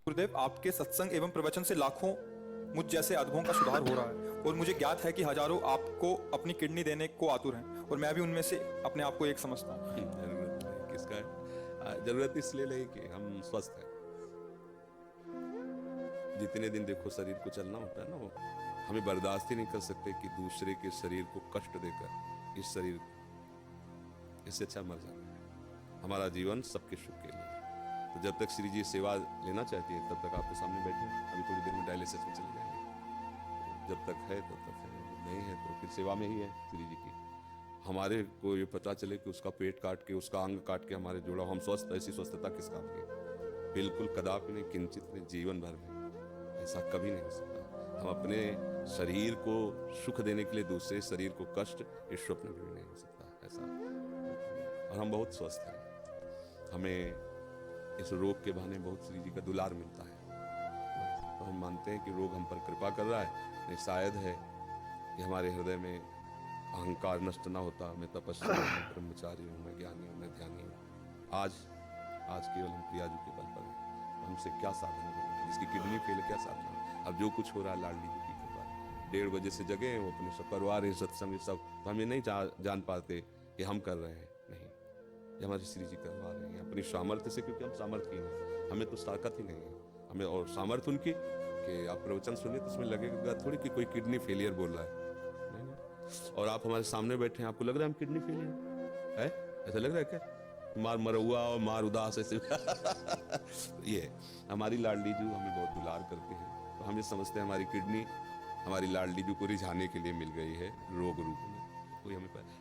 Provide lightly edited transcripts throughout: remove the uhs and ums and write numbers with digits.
गुरुदेव, आपके सत्संग एवं प्रवचन से लाखों मुझ जैसे अधमों का सुधार हो रहा है और मुझे ज्ञात है कि हजारों आपको अपनी किडनी देने को आतुर हैं और मैं भी उनमें से अपने आप को एक समझता हूँ। जरूरत नहीं किसका है, जरूरत इसलिए नहीं कि हम स्वस्थ हैं। जितने दिन देखो शरीर को चलना होता है ना, वो हमें बर्दाश्त ही नहीं कर सकते कि दूसरे के शरीर को कष्ट देकर इस शरीर, इससे अच्छा मर जाना है। हमारा जीवन सबके सुख के लिए है। तो जब तक श्री जी सेवा लेना चाहती है तब तक आपके सामने बैठे हैं। अभी थोड़ी देर में डायलिसिस में चले जाएंगे। तो जब तक है तब तक है, नहीं है तो फिर सेवा में ही है श्री जी की। हमारे को ये पता चले कि उसका पेट काट के, उसका अंग काट के हमारे जोड़ा, हम स्वस्थ, ऐसी स्वस्थता किस काम की? बिल्कुल कदापि नहीं, किंचित नहीं, जीवन भर में ऐसा कभी नहीं हो सकता। हम अपने शरीर को सुख देने के लिए दूसरे शरीर को कष्ट, इस स्वप्न में भी नहीं हो सकता ऐसा। और हम बहुत स्वस्थ हैं। हमें इस रोग के बहाने बहुत श्री जी का दुलार मिलता है। तो हम मानते हैं कि रोग हम पर कृपा कर रहा है। नहीं, शायद है कि हमारे हृदय में अहंकार नष्ट ना होता। मैं तपस्वी हूँ, मैं ब्रह्मचारी हूँ, मैं ज्ञानी हूँ, मैं ध्यानी हूँ। आज केवल हम प्रियाजू के बल पर हैं। तो हमसे क्या साधना करेंगे? जिसकी किडनी फेल है, क्या साधना? अब जो कुछ हो रहा है लाडली जी की कृपा है। 1:30 बजे से जगे हैं, वो अपने सब परिवार है, सत्संग सब, तो हम ये नहीं जान पाते कि हम कर रहे हैं। नहीं, ये हमारे श्री जी करवा रहे हैं अपनी सामर्थ्य से, क्योंकि हम सामर्थ्यहीन हैं। हमें तो ताकत ही नहीं है। हमें और सामर्थ्य उनकी कि आप प्रवचन सुनिए तो उसमें लगेगा थोड़ी कि कोई किडनी फेलियर बोल रहा है। और आप हमारे सामने बैठे हैं, आपको लग रहा है हम किडनी फेलियर है? ऐसा लग रहा है क्या? मार मरहुआ और मार उदास ऐसे ये हमारी लाडली जी हमें बहुत दुलार करते हैं। तो हम ये समझते हैं हमारी किडनी हमारी लाडली जी को रिझाने के लिए मिल गई है रोग रूप में। कोई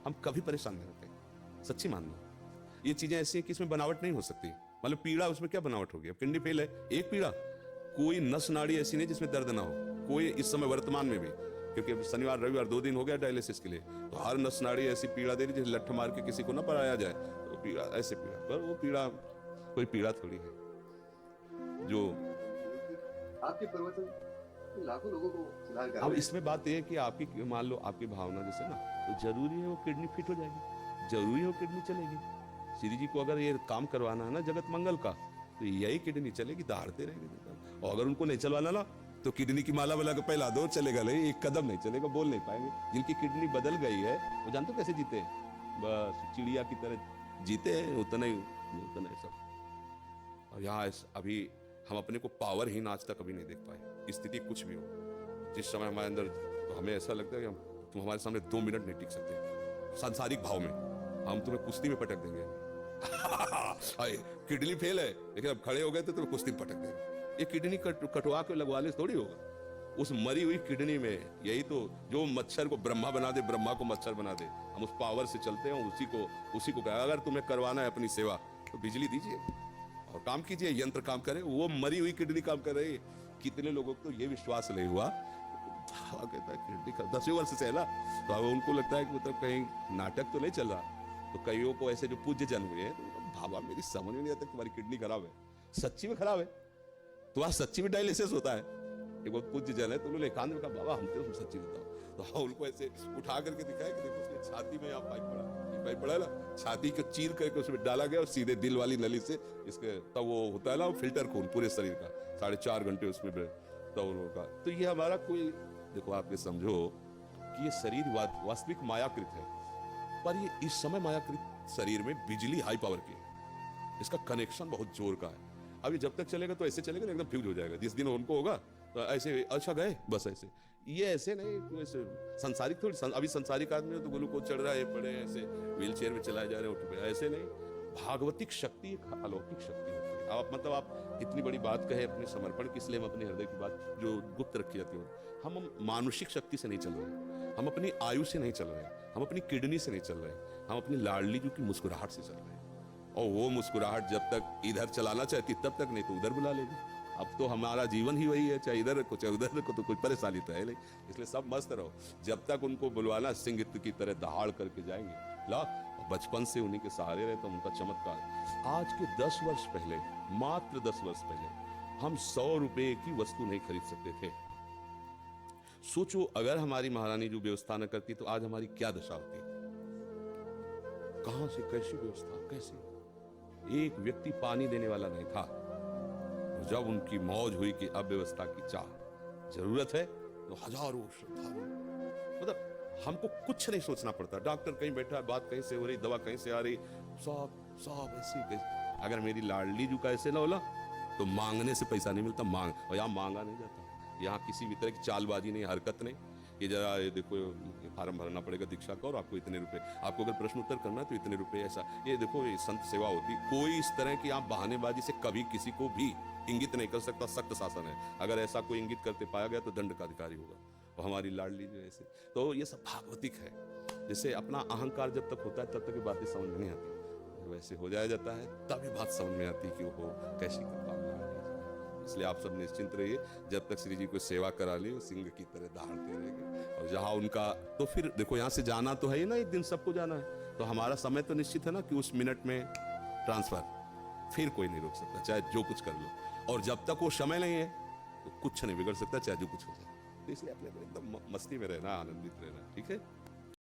हम कभी परेशान नहीं होते, सच्ची मानना। ये चीजें ऐसी हैं कि इसमें बनावट नहीं हो सकती। मतलब पीड़ा, उसमें क्या बनावट होगी? अब किडनी फेल है, एक पीड़ा, कोई नस नाड़ी ऐसी नहीं जिसमें दर्द ना हो। कोई इस समय वर्तमान में भी, क्योंकि अब शनिवार रविवार 2 दिन हो गया डायलिसिस के लिए, तो हर नस नाड़ी ऐसी पीड़ा दे रही जैसे लठ मार के किसी को ना पराया जाए। तो पीड़ा ऐसे पीड़ा, पर वो पीड़ा कोई पीड़ा थोड़ी है जो आपके प्रवचन लाखों लोगों को सुधार कर अब रहे हैं। इसमें बात यह है कि आपकी, मान लो आपकी भावना जैसे ना, तो जरूरी है वो किडनी फिट हो जाएगी, जरूरी है वो किडनी चलेगी। श्री जी को अगर ये काम करवाना है ना जगत मंगल का, तो यही किडनी चलेगी, दहाड़ते रहेंगे। और अगर उनको नहीं चलवाना ना, तो किडनी की माला वाला का पहला दौर चलेगा नहीं, एक कदम नहीं चलेगा, बोल नहीं पाएंगे। जिनकी किडनी बदल गई है वो जानते हो कैसे जीते हैं? बस चिड़िया की तरह जीते हैं, उतना ही सब। और यहाँ अभी हम अपने को पावरहीन आज तक कभी नहीं देख पाए। स्थिति कुछ भी हो, जिस समय हमारे अंदर, तो हमें ऐसा लगता है कि तुम हमारे सामने 2 मिनट नहीं टिक सकते। सांसारिक भाव में हम तुम्हें कुश्ती में पटक देंगे। किडनी फेल है, लेकिन अब खड़े हो गए तो तुम्हें कुश्ती में पटक देंगे। ये किडनी कटवा के लगवाने से थोड़ी होगा। उस मरी हुई किडनी में, यही तो जो मच्छर को ब्रह्मा बना दे, ब्रह्मा को मच्छर बना दे, हम उस पावर से चलते हैं। उसी को कहा, अगर तुम्हें करवाना है अपनी सेवा तो बिजली दीजिए और काम कीजिए, यंत्र काम करे। वो मरी हुई किडनी काम कर रही है। कितने लोगों को तो ये विश्वास नहीं हुआ, कहता है किडनी का 10 वर्ष से है ना, तो अब उनको लगता है कि मतलब कहीं नाटक तो नहीं चल रहा। तो कईयों को ऐसे जो पूज्य जन हुए हैं, तो भावा मेरी समझ में नहीं आता तुम्हारी किडनी खराब है, सच्ची में खराब है, तुम्हारा सच्ची में डायलिसिस होता है। एक बहुत पूज्य जन है, तो उन्होंने एकांत में कहा बाबा हम तो सच्ची बताओ। तो उनको ऐसे उठा करके दिखाया कि देखो उसकी छाती में यहाँ पाइप पड़ा, ये पाइप पड़ा ना, छाती को चीर करके उसमें डाला गया और सीधे दिल वाली नली से इसके, तब वो होता है ना फिल्टर खून पूरे शरीर का, 4.5 घंटे उसमें तब उनका। तो ये हमारा कोई, देखो आप ये समझो कि ये शरीर वास्तविक मायाकृत है, पर ये इस समय मायाकृत शरीर में बिजली हाई पावर की है, इसका कनेक्शन बहुत जोर का है। अभी जब तक चलेगा तो ऐसे चलेगा ना, एकदम फ्यूज हो जाएगा। जिस दिन उनको होगा तो ऐसे, अच्छा गए बस ऐसे, ये ऐसे नहीं तो ऐसे संसारिक थोड़ी। अभी संसारिक आदमी हो तो ग्लूकोज चढ़ रहा है, पड़े ऐसे व्हील चेयर में चलाए जा रहे हैं, उठ पे, ऐसे नहीं। भागवतिक शक्ति एक अलौकिक शक्ति होती है। आप मतलब आप इतनी बड़ी बात कहे अपने समर्पण की, इसलिए हम अपने हृदय की बात जो गुप्त रखी जाती है। हम मानुषिक शक्ति से नहीं चल रहे, हम अपनी आयु से नहीं चल रहे, हम अपनी किडनी से नहीं चल रहे, हम अपनी लाडली जी की मुस्कुराहट से चल रहे हैं। और वो मुस्कुराहट जब तक इधर चलाना चाहती तब तक, नहीं तो उधर बुला लेगी। अब तो हमारा जीवन ही वही है, चाहे इधर रखो चाहे उधर रखो, तो कोई परेशानी तो है नहीं। इसलिए सब मस्त रहो, जब तक उनको बुलवाना सिंह की तरह दहाड़ करके जाएंगे। ला बचपन से उन्हीं के सहारे रहे तो उनका चमत्कार। आज के 10 वर्ष पहले, मात्र 10 वर्ष पहले, हम 100 रुपए की वस्तु नहीं खरीद सकते थे। सोचो अगर हमारी महारानी जो व्यवस्था न करती तो आज हमारी क्या दशा होती। कहां से कैसी व्यवस्था, कैसे? एक व्यक्ति पानी देने वाला नहीं था। और जब उनकी मौज हुई कि अब व्यवस्था की चाह जरूरत है, तो हजारों श्रद्धालु, मतलब हमको कुछ नहीं सोचना पड़ता। डॉक्टर कहीं बैठा है, बात कहीं से हो रही, दवा कहीं से आ रही, सब सब ऐसी कैसे। अगर मेरी लाडली जू का ऐसे ना होला तो मांगने से पैसा नहीं मिलता, मांग, और यहाँ मांगा नहीं जाता। यहाँ किसी भी तरह की चालबाजी नहीं, हरकत नहीं कि जरा ये देखो ये फार्म भरना पड़ेगा दीक्षा का और आपको इतने रुपए, आपको अगर प्रश्न उत्तर करना है तो इतने रुपए, ऐसा ये देखो ये संत सेवा होती। कोई इस तरह की आप बहानेबाजी से कभी किसी को भी इंगित नहीं कर सकता। सख्त शासन है, अगर ऐसा कोई इंगित करते पाया गया तो दंड का अधिकारी होगा। और हमारी लाडली जो ऐसे, तो ये सब भागवतिक है। जैसे अपना अहंकार जब तक होता है तब तक ये बातें समझ में नहीं आती, वैसे हो जाया जाता है तब ये बात समझ में आती कि वो कैसी कृपा। इसलिए आप सब निश्चिंत रहिए, जब तक श्री जी को सेवा करा ली वो सिंह की तरह दहाड़ते रहेंगे। और जहाँ उनका, तो फिर देखो यहाँ से जाना तो है ही ना, एक दिन सबको जाना है, तो हमारा समय तो निश्चित है ना कि उस मिनट में ट्रांसफर, फिर कोई नहीं रोक सकता, चाहे जो कुछ कर लो। और जब तक वो समय नहीं है तो कुछ नहीं बिगड़ सकता, चाहे जो कुछ हो जाए। तो इसलिए अपने एकदम मस्ती में रहना, आनंदित रहना, ठीक है।